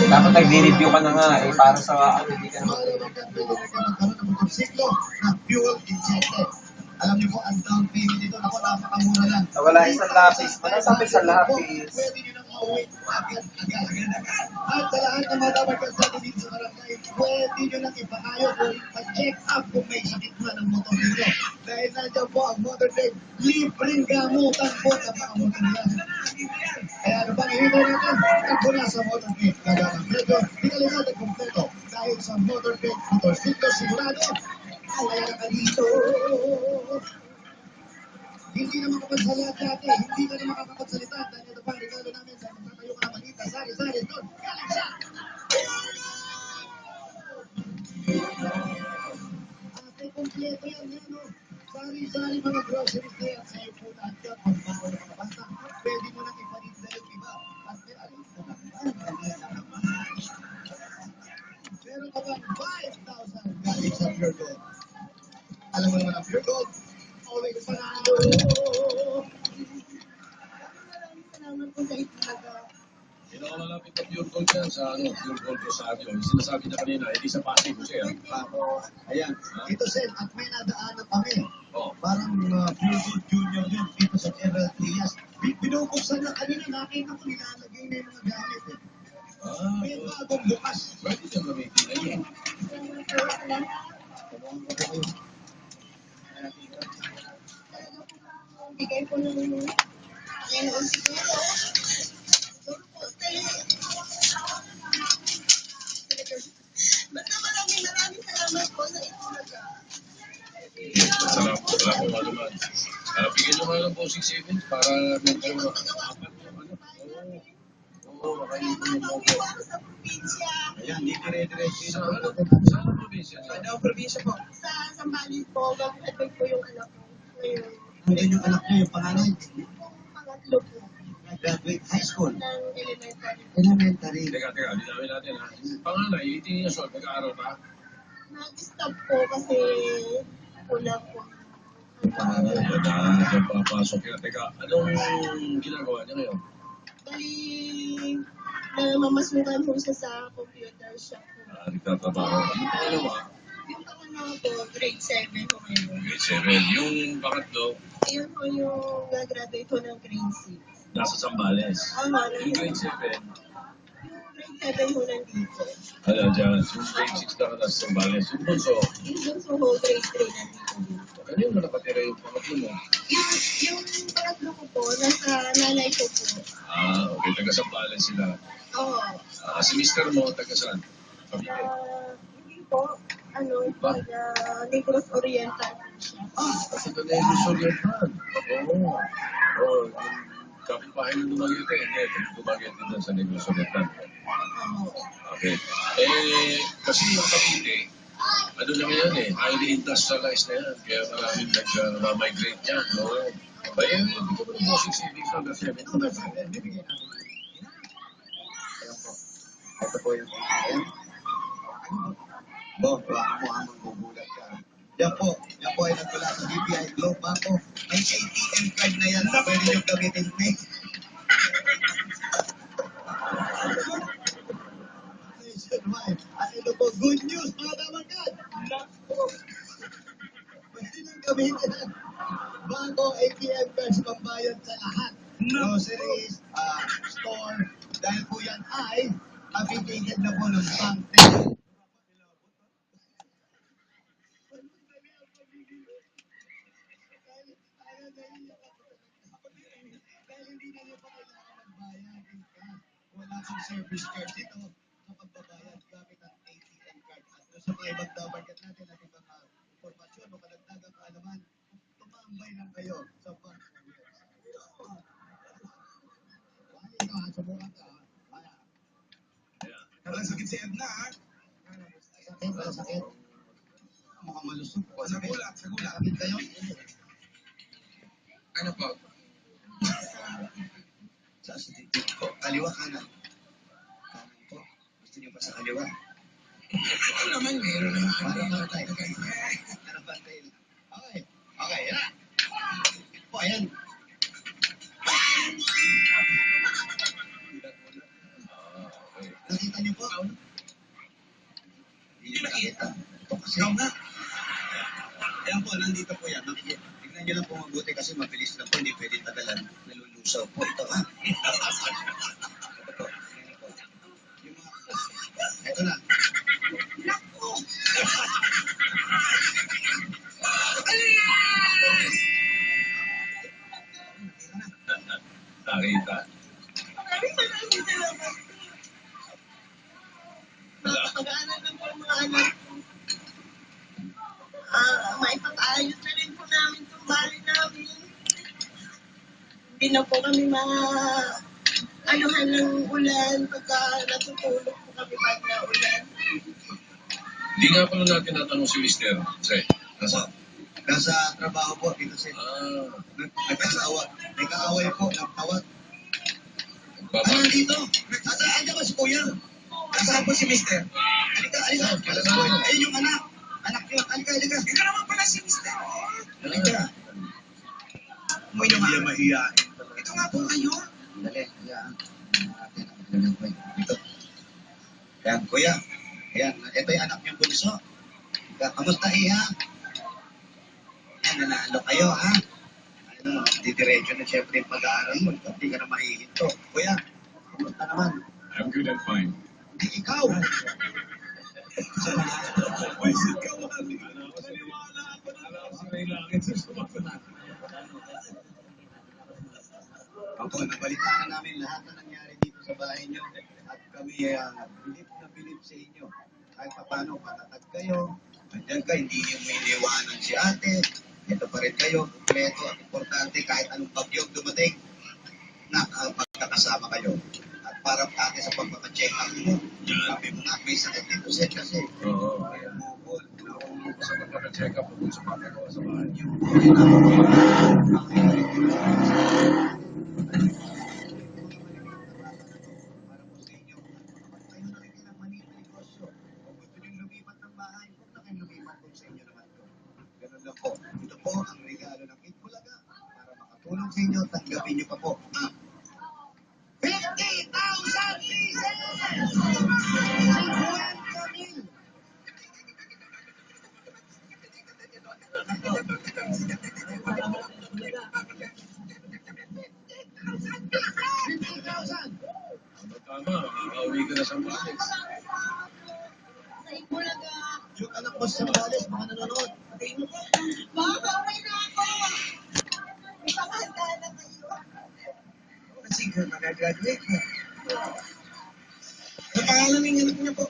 Dapat nag-review ka na nga eh, para sa hindi ka naman. Alam niyo po, ang down payment dito, ako napakamura lang. Wala isang lapis. Wala sabi sa lapis. Pwede nyo nang mauwi agad. At sa lahat ng mga dapat kasama dito sa barangay, pwede nyo nang ipaayos o ipa-check up kung may sakit na ng motor ninyo. Dahil nandiyan po ang motor day, libreng gamutan po sa mga motor nila. Kaya ano bang ihintay natin? Takbo na sa motor day. Lagang preso, pinalitan at kompleto. Dahil sa motor day, motorsiklo sigurado, alaya ka dito. Hindi na makapagsalita dati, hindi ka na makakapagsalita dahil ito pa, regalo namin sa magtatayo ka na balita. Sari-sari, doon, galing siya! Ate, kompleto yan, no? Sari-sari mga groceries na yan. Sa'yo po lahat yan, ang bago ng mga bata. Pwede mo nang ipaninda yung iba. At may alis na naman, meron ka bang 5,000 galing sa Pure Gold? Alam mo naman ang Pure Gold, always panalo! Salamat po sa itinaga. Malapit na Pure Gold yan sa Pure Gold Rosario. Yung sinasabi na kanina, hindi sa Pasig ko siya. Ayan, dito Sen, at may nadaanan kami. Oh. Parang Pure Gold Junior yun, dito sa General Trias. Binubuksan na kanina, nakita ko nilalagay na yung mga gamit. May bagong bukas. Pwede siya gamitin na yun. Bigay po ng Panginoon siguro. Basta maraming salamat po sa itulaga. Salamat po naman. Bigyan nyo nga lang po 6 seconds para medyo apat yung ano. Oo, makainin ko yung mogo. Sa probinsya. Ayan, di dire-diretso sa ano. Saan ang probinsya? Ano probinsya po? Sa Zambales po. Mag-admit po yung anak ko. Ngayon yung anak niyo, yung panganay? Yung pangatlo po. Graduate high school? Ng elementary. Elementary. Teka, linawin natin ha. Panganay, 18 years old, nag-aaral pa? Nag-stop po kasi kulang po. Papasok yan. Teka, anong ginagawa niya ngayon? Bali, mamasukan po siya sa computer shop po. Nagtatrabaho. Yung pangalawa? Yung pangalawa po, grade 7 po ngayon. Grade 7. Yung pangatlo? Ayun po yung nag-graduate po ng grade 6. Nasa Zambales. Yung grade 7? Yung grade 7 po nandito. Ano dyan? Yung grade 6 na nasa Zambales. Yung bunso? Yung bunso po, grade 3 nandito dito. Ano yung nakatira yung pangatlo mo? Yung pangatlo ko po, nasa nanay ko po. Okay. Taga Zambales sila. Oo. Si Mr. mo, taga saan? Cavite. Hindi po, taga Negros Oriental po siya. Taga Negros Oriental. Oo. Oo. Yung kapitbahay ng Dumaguete. Hindi, Dumaguete din sa Negros Oriental. Okay. Kasi yung Cavite, ano lang yan highly industrialized na yan. Kaya maraming nag-migrate yan, no? Kaya hindi ko mo ng bossing savings number 7. Ito po yung Bo, baka mo ang magbubulat ka. Yan po ay nagpula sa BPI Globe Banco. May ATM card na yan na pwede nyo gamitin next. At ito po, good news mga damagad. Pwede nyo gamitin yan. Banco ATM cards pambayad sa lahat. Groceries, store. Dahil po yan ay affiliated na po ng bank. Wala kang service charge dito sa pagbabayad gamit ang ATM card. At sa mga ibang dabarkat natin at ibang informasyon o kadagdagang kaalaman, tumambay lang kayo sa bank. Subukan ka. Parang sakit si Edna, ha? Sakit. Mukhang malusog. Sa gulat. Sakit kayo? Ano po? Sa dito po. Kaliwa kanan. Kanan po. Gusto niyo pa sa kaliwa? Oo naman, meron naman. Parang matay. Okay. Okay, yan. Po, ayan. Nakita niyo po? Hindi niyo nakita. Ito kasi. Ikaw nga. Ayan po, nandito po yan. Makikita. Tignan niyo lang po mabuti kasi mabilis lang po. Hindi pwede tagalan. Nalulusaw po. Ito ha. Ito po. Tingnan po. Yung mga... Ito na. Naku! Nakita. Maraming salamat. Napakagaanan ng mga anak ko. Maipag-ayos na rin po namin itong bahay namin. Hindi na po kami anuhan ng ulan pagka natutulog po kami pag na ulan. Hindi nga pala natin natanong si Mr. Jose. Nasa trabaho po dito sa nagkaaway po, nagtawag. Baba. Dito? Andiyan ba si Kuya? Nasaan po si Mister? Halika. Ayun yung anak. Anak niyo. Halika. Ikaw naman pala si Mister. Halika. Mo yung mahihain. Ito nga po kayo. Dali, hayaan. Ito. Ayan, Kuya. Ayan, ito yung anak niyong bunso. Kamusta Iha? Ayan, nanalo kayo, ha? Ano, didiretso na siyempre yung pag-aaral mo. Hindi ka na mahihinto. Kuya, kamusta naman? I'm good and fine. Ikaw! Ako, nabalitaan na namin lahat na nangyari dito sa bahay niyo. At kami bilip na bilip sa inyo. Kahit paano, patatag kayo. Nandiyan ka, hindi niyo may iniwanan si ate. Ito pa rin kayo, kumpleto at importante kahit anong bagyong dumating. Magkakasama kayo. At para ate sa pagpapacheck up mo, sabi mo nga, may sakit dito Seth kasi. Oo. Kaya bukol, Kung sa pagkaka-check up kung sa pagkakawa sa bahay niyo. Para po sa inyo, kapag kayo nakikilang maliit na negosyo, kung gusto nyo lumipat ng bahay, huwag na kayo lumipat kung sa inyo naman to. Ganun lang po. Ito po ang regalo ng Kitbulaga para makatulong sa inyo, tanggapin nyo pa po. 50,000 pieces! 50,000! Tama, makakauwi ka na sa balis. Sa Ibulaga. Yung anak mo sa Sambales, mga nanonood. Makakauwi na ako. May panghanda na kayo. Kasi kung magagraduate na. Ang pangalan ng anak niya po?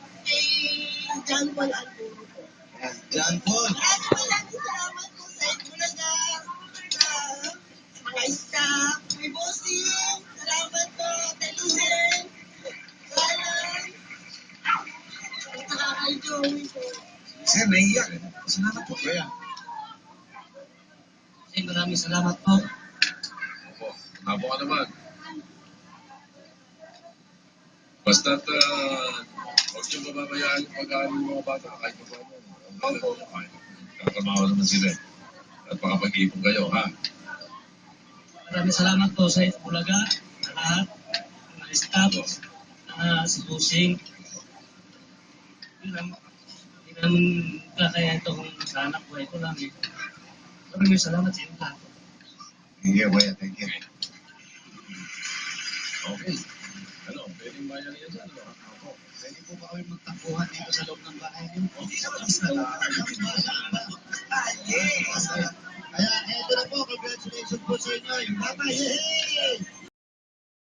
John Paul Alburo po. Ayan, John Paul. Maraming salamat po sa Ibulaga. Sa mga staff, may bossing. Salamat po, Telusen. Salamat. Saka kay Joey po. Sir, naiiyak. Salamat po. Kuya. Maraming salamat po. Opo, nabo ka naman. Basta't huwag niyo bababayaan yung pag-aaral ng mga bata kahit pa paano. Katrabaho naman sila. At makapag-ipon kayo, ha? Maraming salamat po sa Itbulaga, sa lahat, mga staff, si Busing. Yun lang, hindi namin kakaya ito kung sa anak ko. Ito lang eh. Maraming salamat sa inyo lahat. Sige, kuya. Thank you. Okay. Ano, pwedeng bayan niya dyan, no? Opo. Pwede po ba kami magtakbuhan dito sa loob ng bahay niyo? Kaya eto na po, congratulations po sa inyo. Yung bata, yay!